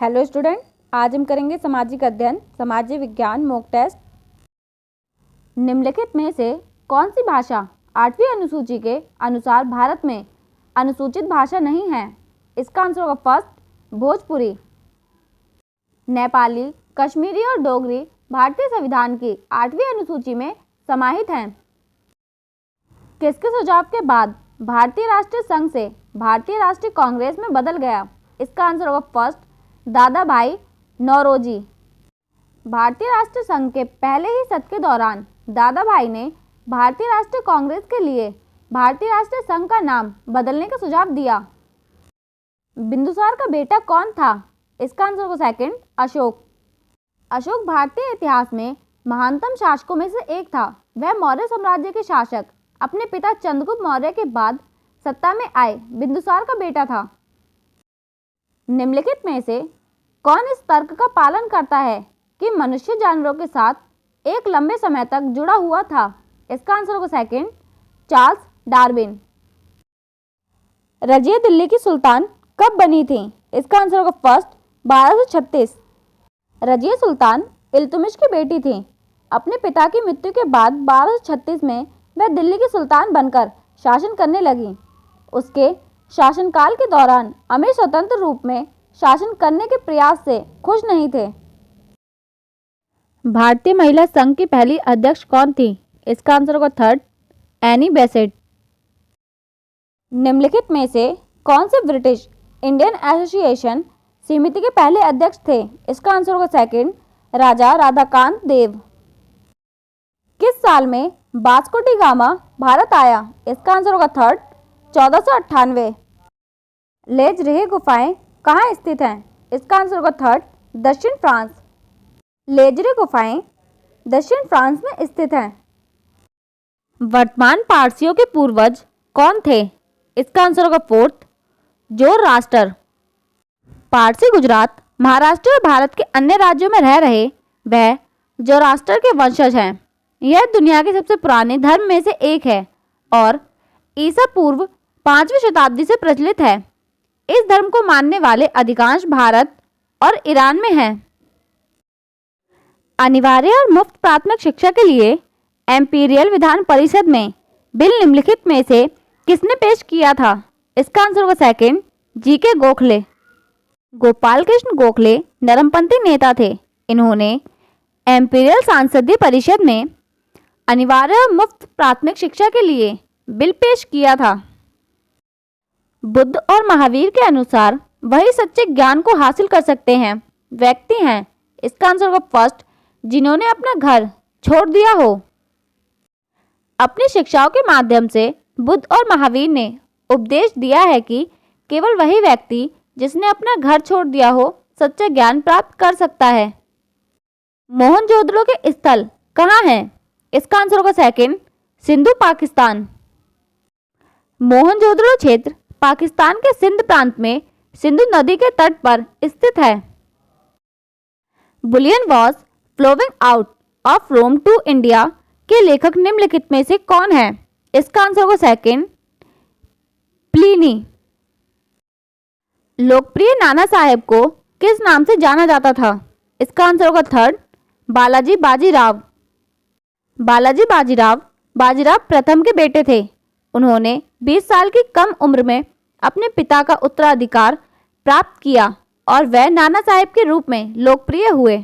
Hello student, आज हम करेंगे सामाजिक अध्ययन समाज विज्ञान मॉक टेस्ट। निम्नलिखित में से कौन सी भाषा 8वीं अनुसूची के अनुसार भारत में अनुसूचित भाषा नहीं है? इसका आंसर होगा फर्स्ट भोजपुरी। नेपाली, कश्मीरी और डोगरी भारतीय संविधान की 8वीं अनुसूची में समाहित हैं। किसके सुझाव के बाद भारतीय राष्ट्रीय संघ से भारतीय राष्ट्रीय कांग्रेस में बदल गया? इसका आंसर होगा फर्स्ट दादा भाई नौरोजी। भारतीय राष्ट्रीय संघ के पहले ही सत्र के दौरान दादा भाई ने भारतीय राष्ट्रीय कांग्रेस के लिए भारतीय राष्ट्रीय संघ का नाम बदलने का सुझाव दिया। बिंदुसार का बेटा कौन था? इसका आंसर होगा सेकंड अशोक। अशोक भारतीय इतिहास में महानतम शासकों में से एक था। वह मौर्य साम्राज्य के शासक अपने पिता चंद्रगुप्त मौर्य के बाद सत्ता में आए बिंदुसार का बेटा था। निम्नलिखित में से कौन इस तर्क का पालन करता है कि मनुष्य जानवरों के साथ एक लंबे समय तक जुड़ा हुआ था? इसका आंसर होगा second Charles Darwin. Razia Delhi की सुल्तान कब बनी थी? इसका आंसर होगा फर्स्ट 1236। रजिया सुल्तान इल्तुतमिश की बेटी थी। अपने पिता की मृत्यु के बाद 1236 में वह दिल्ली की सुल्तान बनकर शासन करने लगी। उसके शासनकाल के दौरान अमीर स्वतंत्र रूप में शासन करने के प्रयास से खुश नहीं थे। भारतीय महिला संघ की पहली अध्यक्ष कौन थी? इसका आंसर होगा थर्ड एनी बेसेंट। निम्नलिखित में से कौन से ब्रिटिश इंडियन एसोसिएशन समिति के पहले अध्यक्ष थे? इसका आंसर होगा सेकंड राजा राधाकांत देव। किस साल में वास्को डी गामा भारत आया? इसका आंसर होगा थर्ड 1498। लेजरेहे गुफाएं कहाँ स्थित हैं? इसका आंसर होगा थर्ड दक्षिण फ्रांस। लेजरे गुफाएं दक्षिण फ्रांस में स्थित हैं। वर्तमान पारसियों के पूर्वज कौन थे? इसका आंसर होगा फोर्थ जोरराष्ट्र। पारसी गुजरात, महाराष्ट्र और भारत के अन्य राज्यों में रह रहे वह जोरराष्ट्र के वंशज हैं। यह दुनिया के सबसे पुराने धर्म में से एक है और ईसा पूर्व 5वीं शताब्दी से प्रचलित है। इस धर्म को मानने वाले अधिकांश भारत और ईरान में हैं। अनिवार्य और मुफ्त प्राथमिक शिक्षा के लिए एम्पीरियल विधान परिषद में बिल निम्नलिखित में से किसने पेश किया था? इसका आंसर होगा सेकंड जीके गोखले। गोपाल कृष्ण गोखले नरमपंथी नेता थे। इन्होंने एम्पीरियल संसदीय परिषद में अनिवार्य और मुफ्त प्राथमिक शिक्षा के लिए बिल पेश किया था। बुद्ध और महावीर के अनुसार वही सच्चे ज्ञान को हासिल कर सकते हैं व्यक्ति हैं। इसका आंसर होगा फर्स्ट जिन्होंने अपना घर छोड़ दिया हो। अपनी शिक्षाओं के माध्यम से बुद्ध और महावीर ने उपदेश दिया है कि केवल वही व्यक्ति जिसने अपना घर छोड़ दिया हो सच्चा ज्ञान प्राप्त कर सकता है। मोहनजोदड़ो के स्थल कहाँ हैं? इसका आंसर होगा सेकंड सिंधु पाकिस्तान। मोहनजोदड़ो क्षेत्र पाकिस्तान के सिंध प्रांत में सिंधु नदी के तट पर स्थित है। Bullion was flowing out of Rome to India के लेखक निम्नलिखित में से कौन है? इसका आंसर होगा सेकंड प्लिनी। लोकप्रिय नाना साहेब को किस नाम से जाना जाता था? इसका आंसर होगा थर्ड बालाजी बाजीराव। बालाजी बाजीराव बाजीराव प्रथम के बेटे थे। उन्होंने 20 साल की कम उम्र में अपने पिता का उत्तराधिकार प्राप्त किया और वह नाना साहेब के रूप में लोकप्रिय हुए।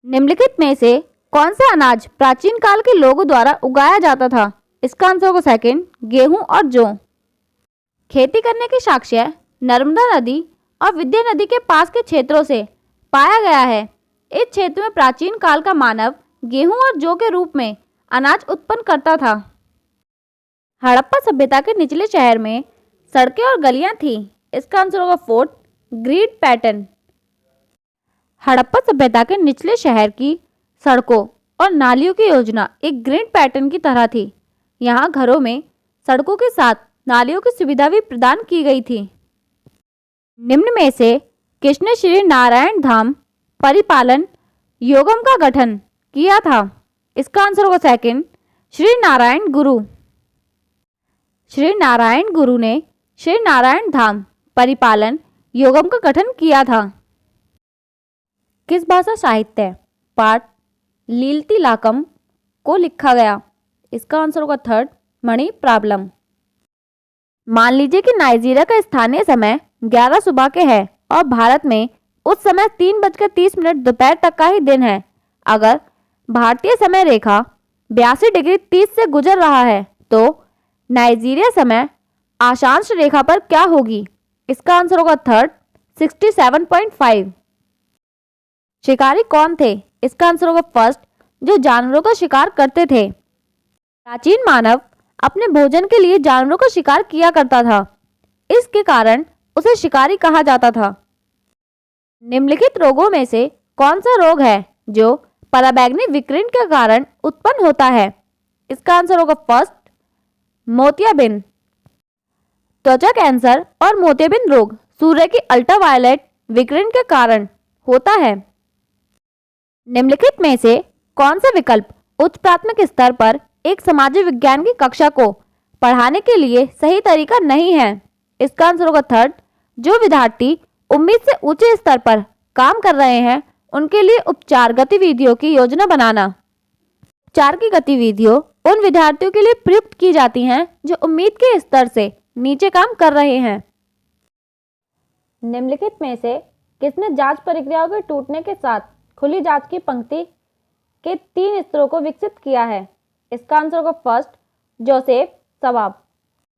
निम्नलिखित में से कौन सा अनाज प्राचीन काल के लोगों द्वारा उगाया जाता था? इसका आंसर होगा सेकंड गेहूं और जौ। खेती करने के साक्ष्य नर्मदा नदी और विंध्य नदी के पास के क्षेत्रों से पाया गया है। इस क्षेत्र में प्राचीन काल का मानव गेहूं और जौ के रूप में अनाज उत्पन्न करता था। हड़प्पा सभ्यता के निचले शहर में सड़कें और गलियां थीं। इसका आंसर होगा फोर्थ ग्रिड पैटर्न। हड़प्पा सभ्यता के निचले शहर की सड़कों और नालियों की योजना एक ग्रिड पैटर्न की तरह थी। यहाँ घरों में सड़कों के साथ नालियों की सुविधा भी प्रदान की गई थी। निम्न में से किसने श्री नारायण धाम परिपालन योगम का गठन किया था? इसका आंसर होगा सेकंड श्री नारायण गुरु। श्री नारायण गुरु ने श्री नारायण धाम परिपालन योगम का गठन किया था? किस भाषा साहित्य पाठ लीलतिलाकम को लिखा गया? इसका आंसर होगा थर्ड, मणि प्राबलम। मान लीजिए कि नाइजीरिया का स्थानीय समय 11 सुबह के है और भारत में उस समय 3:30 दोपहर तक का ही दिन है। अगर भारतीय समय रेखा 82 डिग्री 30 से गुजर रहा है तो नाइजीरिया समय अक्षांश रेखा पर क्या होगी? इसका आंसर होगा थर्ड, 67.5। शिकारी कौन थे? इसका आंसर होगा फर्स्ट, जो जानवरों का शिकार करते थे। प्राचीन मानव अपने भोजन के लिए जानवरों का शिकार किया करता था, इसके कारण उसे शिकारी कहा जाता था। निम्नलिखित रोगों में से कौन सा रोग है जो पराबैंगनी विकिरण के कारण उत्पन्न होता है? इसका आंसर होगा फर्स्ट, मोतियाबिंद। त्वचा कैंसर और मोतियाबिंद रोग सूर्य की अल्ट्रावायलेट विकिरण के कारण होता है। निम्नलिखित में से कौन सा विकल्प उच्च प्राथमिक स्तर पर एक समाज विज्ञान की कक्षा को पढ़ाने के लिए सही तरीका नहीं है? इसका आंसर होगा थर्ड, जो विद्यार्थी उम्मीद से ऊंचे स्तर पर काम कर रहे हैं उनके लिए उपचार गतिविधियों की योजना बनाना। उपचार की गतिविधियों उन विद्यार्थियों के लिए प्रयुक्त की जाती हैं जो उम्मीद के स्तर से नीचे काम कर रहे हैं। निम्नलिखित में से किसने जांच प्रक्रियाओं के टूटने के साथ खुली जांच की पंक्ति के 3 स्तरों को विकसित किया है? इसका आंसर होगा फर्स्ट, जोसेफ सवाब।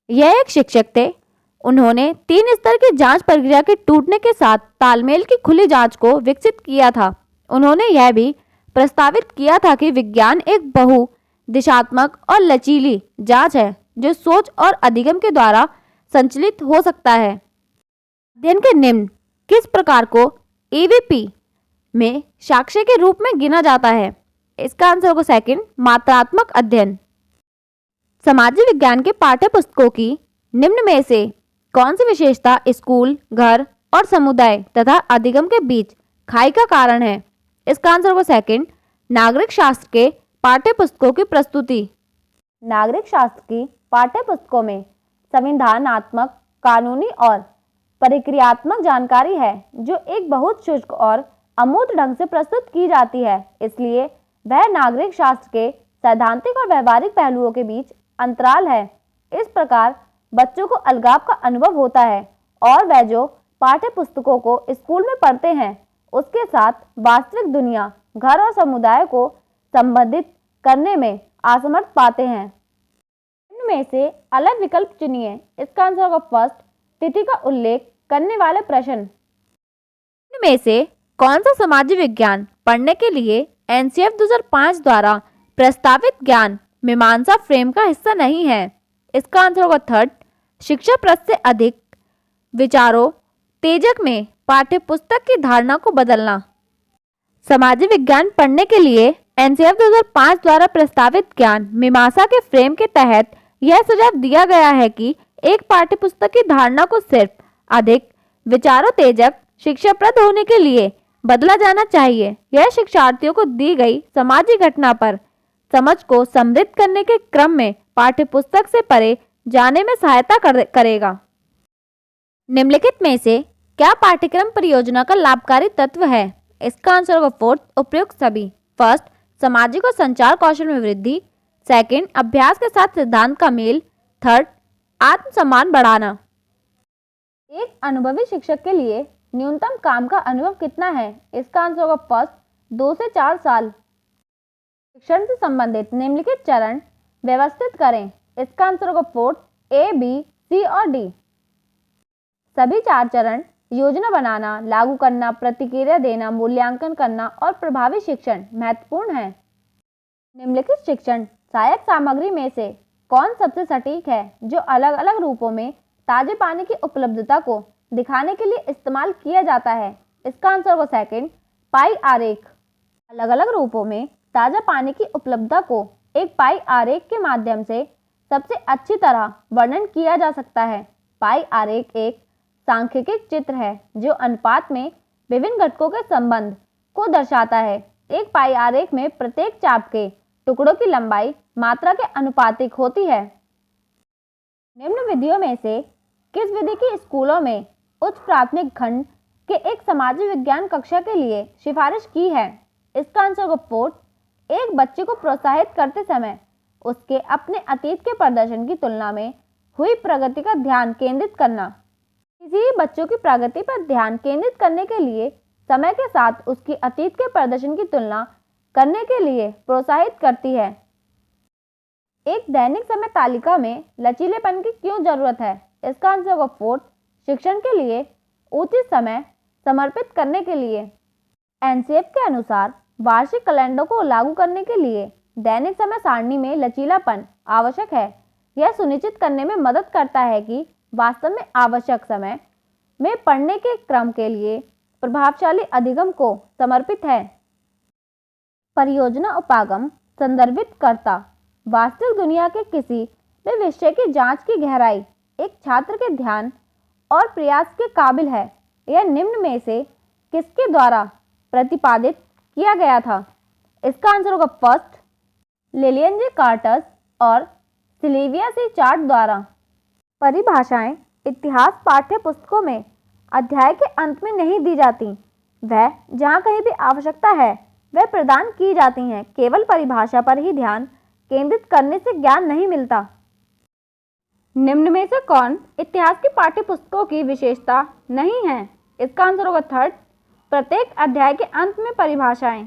यह एक शिक्षक थे। उन्होंने 3 स्तर की जांच प्रक्रिया के टूटने के साथ तालमेल की खुली जांच को विकसित किया था। उन्होंने यह भी प्रस्तावित किया था कि विज्ञान एक बहु दिशात्मक और लचीली जांच है जो सोच और अधिगम के द्वारा संचालित हो सकता है। अध्ययन के निम्न किस प्रकार को ईवीपी में साक्ष्य के रूप में गिना जाता है? इसका आंसर होगा सेकंड, मात्रात्मक अध्ययन। समाज विज्ञान के पाठ्य पुस्तकों की निम्न में से कौन सी विशेषता स्कूल, घर और समुदाय तथा अधिगम के बीच खाई का कारण है? इसका आंसर होगा सेकंड, नागरिक शास्त्र के पाठ्य पुस्तकों की प्रस्तुति। नागरिक शास्त्र की पाठ्य पुस्तकों में संविधानात्मक, कानूनी और प्रक्रियात्मक जानकारी है जो एक बहुत शुष्क और अमूर्त ढंग से प्रस्तुत की जाती है, इसलिए वह नागरिक शास्त्र के सैद्धांतिक और व्यवहारिक पहलुओं के बीच अंतराल है। इस प्रकार बच्चों को अलगाव का अनुभव होता है और वह जो पाठ्य पुस्तकों को स्कूल में पढ़ते हैं उसके साथ वास्तविक दुनिया, घर और समुदाय को संबंधित करने में असमर्थ पाते हैं। इनमें से अलग विकल्प चुनिए। इसका आंसर होगा फर्स्ट, तिथि का उल्लेख करने वाले प्रश्न। इनमें से कौन सा समाज विज्ञान पढ़ने के लिए एनसीएफ 2005 द्वारा प्रस्तावित ज्ञान मीमांसा फ्रेम का हिस्सा नहीं है? इसका आंसर होगा थर्ड, शिक्षा पृष्ठ से अधिक विचारों तेजक में पाठ्य पुस्तक की धारणा को बदलना। समाज विज्ञान पढ़ने के लिए एनसीएफ 2005 द्वारा प्रस्तावित ज्ञान मीमांसा के फ्रेम के तहत यह सुझाव दिया गया है कि एक पाठ्य पुस्तक की धारणा को सिर्फ अधिक विचारों तेजक शिक्षाप्रद होने के लिए बदला जाना चाहिए। यह शिक्षार्थियों को दी गई समाजी घटना पर समझ को समृद्ध करने के क्रम में पाठ्य पुस्तक से परे जाने में सहायता करेगा। निम्नलिखित में से क्या पाठ्यक्रम परियोजना का लाभकारी तत्व है? इसका आंसर होगा फोर्थ, उपयुक्त सभी। फर्स्ट, सामाजिक और संचार कौशल में वृद्धि। सेकंड, अभ्यास के साथ सिद्धांत का मेल। थर्ड, आत्मसम्मान बढ़ाना। एक अनुभवी शिक्षक के लिए न्यूनतम काम का अनुभव कितना है? इसका आंसर होगा फर्स्ट, 2 से 4 साल। शिक्षण से संबंधित निम्नलिखित चरण व्यवस्थित करें। इसका आंसर होगा फोर्थ, ए, बी, सी और डी। सभी 4 चरण योजना बनाना, लागू करना, प्रतिक्रिया देना, मूल्यांकन करना और प्रभावी शिक्षण महत्वपूर्ण है। निम्नलिखित शिक्षण सहायक सामग्री में से कौन सबसे सटीक है जो अलग अलग रूपों में ताजे पानी की उपलब्धता को दिखाने के लिए इस्तेमाल किया जाता है? इसका आंसर होगा सेकंड, पाई आरेख। अलग अलग रूपों में ताजा पानी की उपलब्धता को एक पाई आरेख के माध्यम से सबसे अच्छी तरह वर्णन किया जा सकता है। पाई आरेख एक सांख्यिकीय चित्र है जो अनुपात में विभिन्न घटकों के संबंध को दर्शाता है। एक पाई आरेख में प्रत्येक चाप के टुकड़ों की लंबाई मात्रा के अनुपातिक होती है। निम्न विधियों में से किस विधि की स्कूलों में उच्च प्राथमिक खंड के एक सामाजिक विज्ञान कक्षा के लिए सिफारिश की है? इसका आंसर होगा पोर्ट। एक बच्चे को प्रोत्साहित करते समय उसके अपने अतीत के प्रदर्शन की तुलना में हुई प्रगति का ध्यान केंद्रित करना किसी बच्चों की प्रगति पर ध्यान केंद्रित करने के लिए समय के साथ उसकी अतीत के प्रदर्शन की तुलना करने के लिए प्रोत्साहित करती है। एक दैनिक समय तालिका में लचीलेपन की क्यों जरूरत है? इसका आंसर होगा फोर्थ। शिक्षण के लिए उचित समय समर्पित करने के लिए। एनसीएफ के अनुसार वार्षिक कैलेंडर को लागू करने के लिए दैनिक समय सारणी में लचीलापन आवश्यक है। यह सुनिश्चित करने में मदद करता है कि वास्तव में आवश्यक समय में पढ़ने के क्रम के लिए प्रभावशाली अधिगम को समर्पित है। परियोजना उपागम संदर्भित करता वास्तविक दुनिया के किसी भी विषय की जांच की गहराई एक छात्र के ध्यान और प्रयास के काबिल है। यह निम्न में से किसके द्वारा प्रतिपादित किया गया था? इसका आंसर होगा फर्स्ट, लिलियन जे कार्टस और सिल्विया सी चार्ट द्वारा। परिभाषाएं इतिहास पाठ्य पुस्तकों में अध्याय के अंत में नहीं दी जाती, वह जहां कहीं भी आवश्यकता है वह प्रदान की जाती हैं। केवल परिभाषा पर ही ध्यान केंद्रित करने से ज्ञान नहीं मिलता। निम्न में से कौन इतिहास की पाठ्य पुस्तकों की विशेषता नहीं है? इसका आंसर होगा थर्ड, प्रत्येक अध्याय के अंत में परिभाषाएं।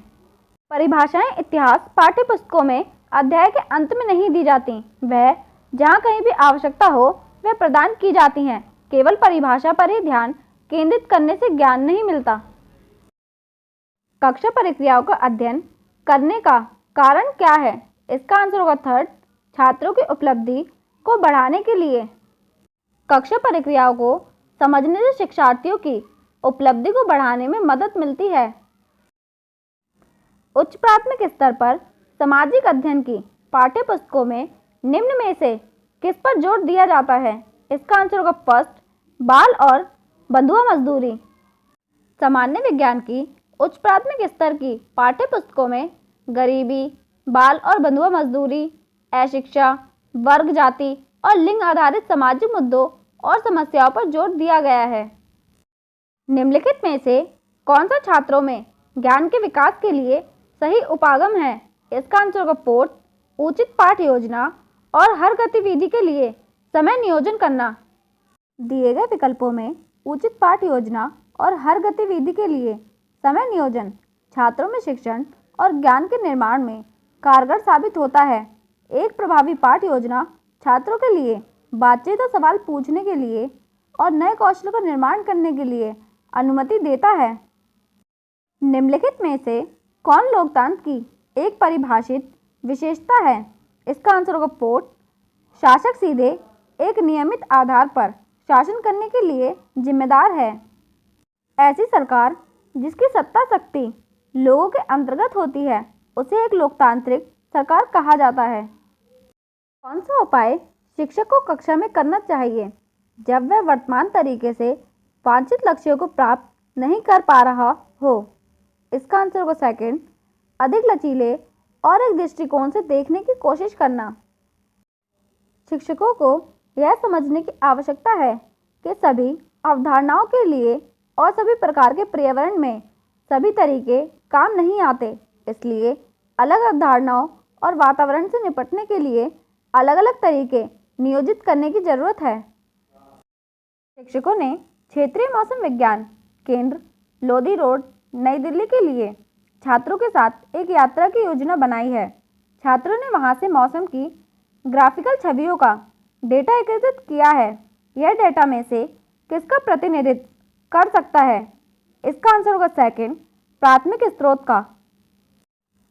परिभाषाएं इतिहास पाठ्य पुस्तकों में अध्याय के अंत में नहीं दी जाती, वह जहां कहीं भी आवश्यकता हो वह प्रदान की जाती हैं। केवल परिभाषा पर ही ध्यान केंद्रित करने से ज्ञान नहीं मिलता। कक्षा प्रक्रियाओं का अध्ययन करने का कारण क्या है? इसका आंसर होगा थर्ड, छात्रों की उपलब्धि को बढ़ाने के लिए। कक्षा प्रक्रियाओं को समझने से शिक्षार्थियों की उपलब्धि को बढ़ाने में मदद मिलती है। उच्च प्राथमिक स्तर पर सामाजिक अध्ययन की पाठ्य पुस्तकों में निम्न में से किस पर जोर दिया जाता है? इसका आंसर होगा फर्स्ट, बाल और बंधुआ मजदूरी। सामान्य विज्ञान की उच्च प्राथमिक स्तर की पाठ्य पुस्तकों में गरीबी, बाल और बंधुआ मजदूरी, अशिक्षा, वर्ग, जाति और लिंग आधारित सामाजिक मुद्दों और समस्याओं पर जोर दिया गया है। निम्नलिखित में से कौन सा छात्रों में ज्ञान के विकास के लिए सही उपागम है? इसका आंसर होगा फोर्थ, उचित पाठ योजना और हर गतिविधि के लिए समय नियोजन करना। दिए गए विकल्पों में उचित पाठ योजना और हर गतिविधि के लिए समय नियोजन छात्रों में शिक्षण और ज्ञान के निर्माण में कारगर साबित होता है। एक प्रभावी पाठ योजना छात्रों के लिए बातचीत और सवाल पूछने के लिए और नए कौशल का निर्माण करने के लिए अनुमति देता है। निम्नलिखित में से कौन लोकतंत्र की एक परिभाषित विशेषता है? इसका आंसर होगा फोर्थ, शासक सीधे एक नियमित आधार पर शासन करने के लिए जिम्मेदार है। ऐसी सरकार जिसकी सत्ता शक्ति लोगों के अंतर्गत होती है उसे एक लोकतांत्रिक सरकार कहा जाता है। कौन सा उपाय शिक्षक को कक्षा में करना चाहिए जब वह वर्तमान तरीके से वांछित लक्ष्यों को प्राप्त नहीं कर पा रहा हो? इसका आंसर होगा सेकंड, अधिक लचीले और एक दृष्टिकोण से देखने की कोशिश करना। शिक्षकों को यह समझने की आवश्यकता है कि सभी अवधारणाओं के लिए और सभी प्रकार के पर्यावरण में सभी तरीके काम नहीं आते, इसलिए अलग अवधारणाओं और वातावरण से निपटने के लिए अलग अलग तरीके नियोजित करने की जरूरत है। शिक्षकों ने क्षेत्रीय मौसम विज्ञान केंद्र लोधी रोड नई दिल्ली के लिए छात्रों के साथ एक यात्रा की योजना बनाई है। छात्रों ने वहां से मौसम की ग्राफिकल छवियों का डेटा एकत्रित किया है। यह डेटा में से किसका प्रतिनिधित्व कर सकता है? इसका आंसर होगा सेकंड, प्राथमिक स्रोत का।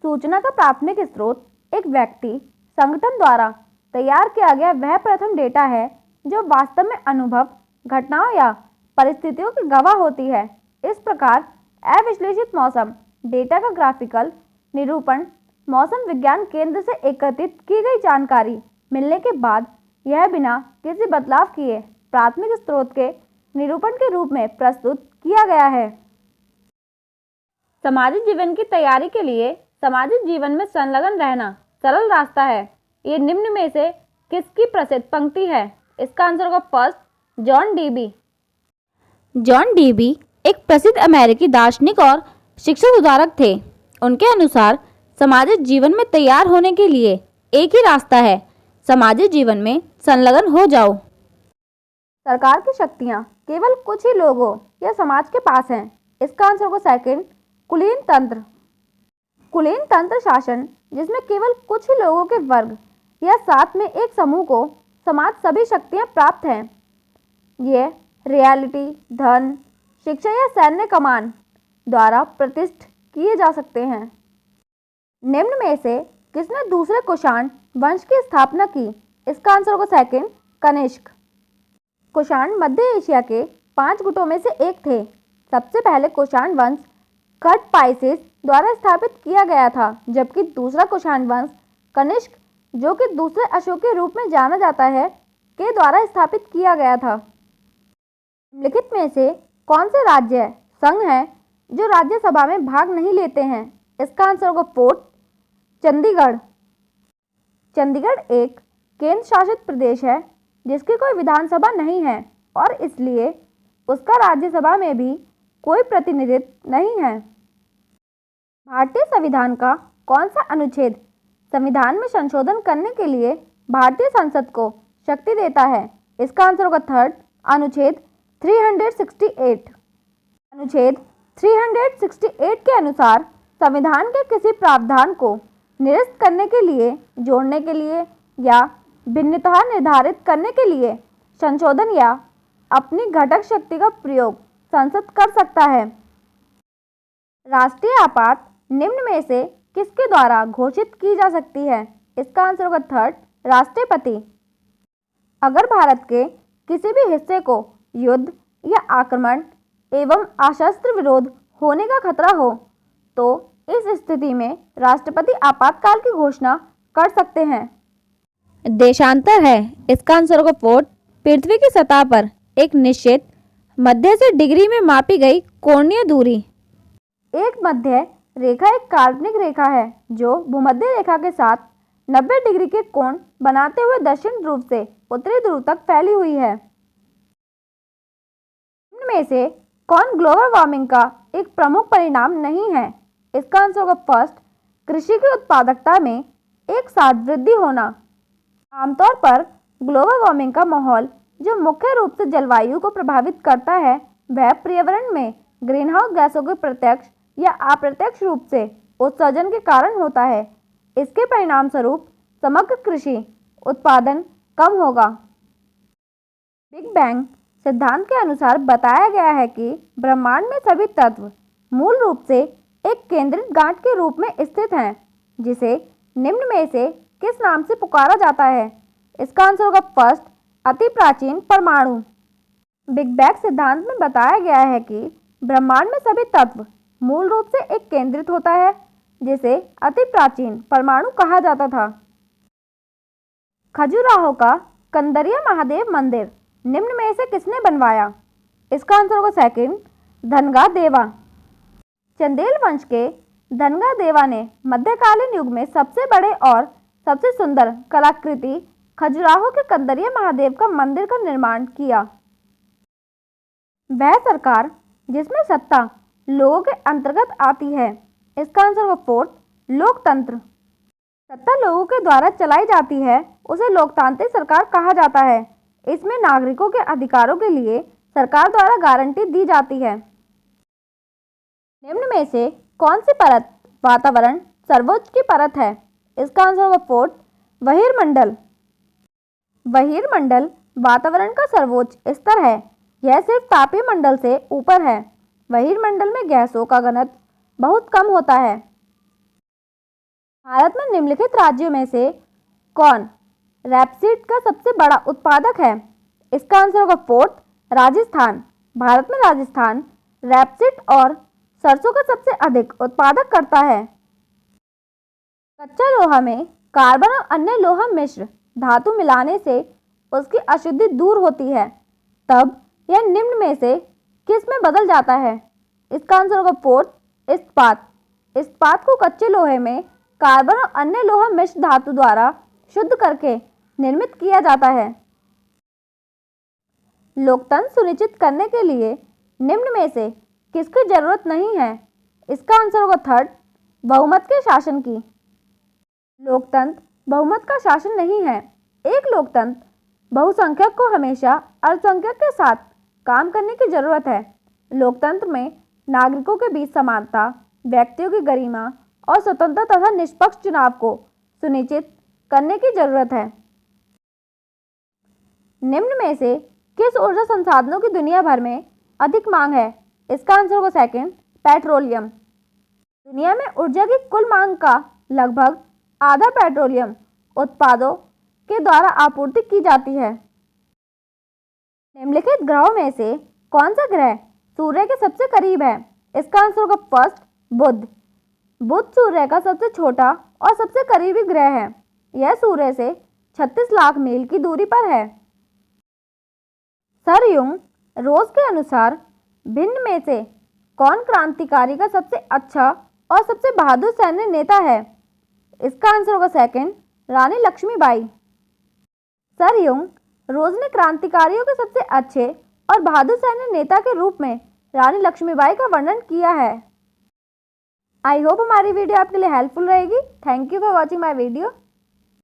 सूचना का प्राथमिक स्रोत एक व्यक्ति संगठन द्वारा तैयार किया गया वह प्रथम डेटा है जो वास्तव में अनुभव, घटनाओं या परिस्थितियों की गवाह होती है। इस प्रकार अविश्लेषित मौसम डेटा का ग्राफिकल निरूपण मौसम विज्ञान केंद्र से एकत्रित की गई जानकारी मिलने के बाद यह बिना किसी बदलाव किए प्राथमिक स्रोत के निरूपण के रूप में प्रस्तुत किया गया है। सामाजिक जीवन की तैयारी के लिए सामाजिक जीवन में संलग्न रहना सरल रास्ता है। ये निम्न में से किसकी प्रसिद्ध पंक्ति है? इसका आंसर होगा first, John dB. John dB एक प्रसिद्ध अमेरिकी दार्शनिक और शिक्षा सुधारक थे। उनके अनुसार सामाजिक जीवन में तैयार होने के लिए एक ही रास्ता है, सामाजिक जीवन में संलग्न हो जाओ। सरकार की शक्तियां केवल कुछ ही लोगों या समाज के पास हैं। इसका आंसर होगा सेकंड, कुलीन तंत्र। कुलीन तंत्र शासन जिसमें केवल कुछ ही लोगों के वर्ग या साथ में एक समूह को समाज सभी शक्तियां प्राप्त हैं। ये रियलिटी, धन, शिक्षा या सैन्य कमान द्वारा प्रतिष्ठित किए जा सकते हैं। निम्न में से किसने दूसरे कुषाण वंश की स्थापना की? इसका आंसर होगा सेकंड, कनिष्क। कुषाण मध्य एशिया के 5 गुटों में से एक थे। सबसे पहले कुषाण वंश खट पाइसिस द्वारा स्थापित किया गया था, जबकि दूसरा कुषाण वंश कनिष्क, जो कि दूसरे अशोक के रूप में जाना जाता है, के द्वारा स्थापित किया गया था। निम्नलिखित में से कौन से राज्य संघ हैं जो राज्यसभा में भाग नहीं लेते हैं? इसका आंसर होगा फोर्थ, चंडीगढ़। चंडीगढ़ एक केंद्र शासित प्रदेश है जिसकी कोई विधानसभा नहीं है और इसलिए उसका राज्यसभा में भी कोई प्रतिनिधित्व नहीं है। भारतीय संविधान का कौन सा अनुच्छेद संविधान में संशोधन करने के लिए भारतीय संसद को शक्ति देता है? इसका आंसर होगा थर्ड, अनुच्छेद 368। अनुच्छेद 368 के अनुसार संविधान के किसी प्रावधान को निरस्त करने के लिए, जोड़ने के लिए या भिन्नता निर्धारित करने के लिए संशोधन या अपनी घटक शक्ति का प्रयोग संसद कर सकता है। राष्ट्रीय आपात निम्न में से किसके द्वारा घोषित की जा सकती है? इसका आंसर होगा थर्ड, राष्ट्रपति। अगर भारत के किसी भी हिस्से को युद्ध या आक्रमण एवं सशस्त्र विरोध होने का खतरा हो तो इस स्थिति में राष्ट्रपति आपातकाल की घोषणा कर सकते हैं। देशांतर है। इसका आंसर होगा फोर्थ, पृथ्वी की सतह पर एक निश्चित मध्य से डिग्री में मापी गई कोणीय दूरी। एक मध्य रेखा एक काल्पनिक रेखा है जो भूमध्य रेखा के साथ 90 डिग्री के कोण बनाते हुए दक्षिण ध्रुव से उत्तरी ध्रुव तक फैली हुई है। इनमें से कौन ग्लोबल वार्मिंग का एक प्रमुख परिणाम नहीं है? इसका आंसर होगा फर्स्ट, कृषि की उत्पादकता में एक साथ वृद्धि होना। आमतौर पर ग्लोबल वार्मिंग का माहौल जो मुख्य रूप से जलवायु को प्रभावित करता है वह पर्यावरण में ग्रीनहाउस गैसों के प्रत्यक्ष या अप्रत्यक्ष रूप से उत्सर्जन के कारण होता है। इसके परिणाम स्वरूप समग्र कृषि उत्पादन कम होगा। बिग बैंग सिद्धांत के अनुसार बताया गया है कि ब्रह्मांड में सभी तत्व मूल रूप से एक केंद्रित गांठ के रूप में स्थित हैं, जिसे निम्न में से किस नाम से पुकारा जाता है? इसका आंसर होगा फर्स्ट, अति प्राचीन परमाणु। बिग बैंग सिद्धांत में बताया गया है कि ब्रह्मांड में सभी तत्व मूल रूप से एक केंद्रित होता है, जिसे अति प्राचीन परमाणु कहा जाता था। खजुराहो का कंदरिया महादेव मंदिर निम्न में से किसने बनवाया? इसका आंसर होगा सेकंड, धनगा देवा। चंदेल वंश के धनगा देवा ने मध्यकालीन युग में सबसे बड़े और सबसे सुंदर कलाकृति खजुराहो के कंदरिया महादेव का मंदिर का निर्माण किया। वह सरकार जिसमें सत्ता लोगों के अंतर्गत आती है। इसका आंसर होगा फोर्थ, लोकतंत्र। सत्ता लोगों के द्वारा चलाई जाती है उसे लोकतांत्रिक सरकार कहा जाता है। इसमें नागरिकों के अधिकारों के लिए सरकार द्वारा गारंटी दी जाती है। निम्न में से कौन सी परत वातावरण सर्वोच्च की परत है? इसका आंसर होगा फोर्थ, बहिर्मंडल। बहिर्मंडल वातावरण का सर्वोच्च स्तर है। यह सिर्फ तापीय मंडल से ऊपर है। बहिर्मंडल में गैसों का घनत्व बहुत कम होता है। भारत में निम्नलिखित राज्यों में से कौन रैपसीड का सबसे बड़ा उत्पादक है? इसका आंसर होगा फोर्थ, राजस्थान। भारत में राजस्थान रैपसीड और सरसों का सबसे अधिक उत्पादक करता है। कच्चा लोहा में कार्बन और अन्य लोहा मिश्र धातु मिलाने से उसकी अशुद्धि दूर होती है, तब यह निम्न में से किस में बदल जाता है? इसका आंसर होगा फोर्थ, इस्पात। इस्पात को कच्चे लोहे में कार्बन और अन्य लोहा मिश्र धातु द्वारा शुद्ध करके निर्मित किया जाता है। लोकतंत्र सुनिश्चित करने के लिए निम्न में से किसकी जरूरत नहीं है? इसका आंसर होगा थर्ड, बहुमत के शासन की। लोकतंत्र बहुमत का शासन नहीं है। एक लोकतंत्र बहुसंख्यक को हमेशा अल्पसंख्यक के साथ काम करने की जरूरत है। लोकतंत्र में नागरिकों के बीच समानता, व्यक्तियों की गरिमा और स्वतंत्र तथा निष्पक्ष चुनाव को सुनिश्चित करने की जरूरत है। निम्न में से किस ऊर्जा संसाधनों की दुनिया भर में अधिक मांग है? इसका आंसर होगा सेकंड, पेट्रोलियम। दुनिया में ऊर्जा की कुल मांग का लगभग आधा पेट्रोलियम उत्पादों के द्वारा आपूर्ति की जाती है। निम्नलिखित ग्रहों में से कौन सा ग्रह सूर्य के सबसे करीब है? इसका आंसर होगा फर्स्ट, बुध। बुध सूर्य का सबसे छोटा और सबसे करीबी ग्रह है। यह सूर्य से 36 लाख मील की दूरी पर है। सर युंग रोज के अनुसार भिन्न में से कौन क्रांतिकारी का सबसे अच्छा और सबसे बहादुर सैन्य नेता है? इसका आंसर होगा सेकंड, रानी लक्ष्मीबाई। सर युंग रोज ने क्रांतिकारियों के सबसे अच्छे और बहादुर सैन्य नेता के रूप में रानी लक्ष्मीबाई का वर्णन किया है। आई होप हमारी वीडियो आपके लिए हेल्पफुल रहेगी। Thank you for watching my video.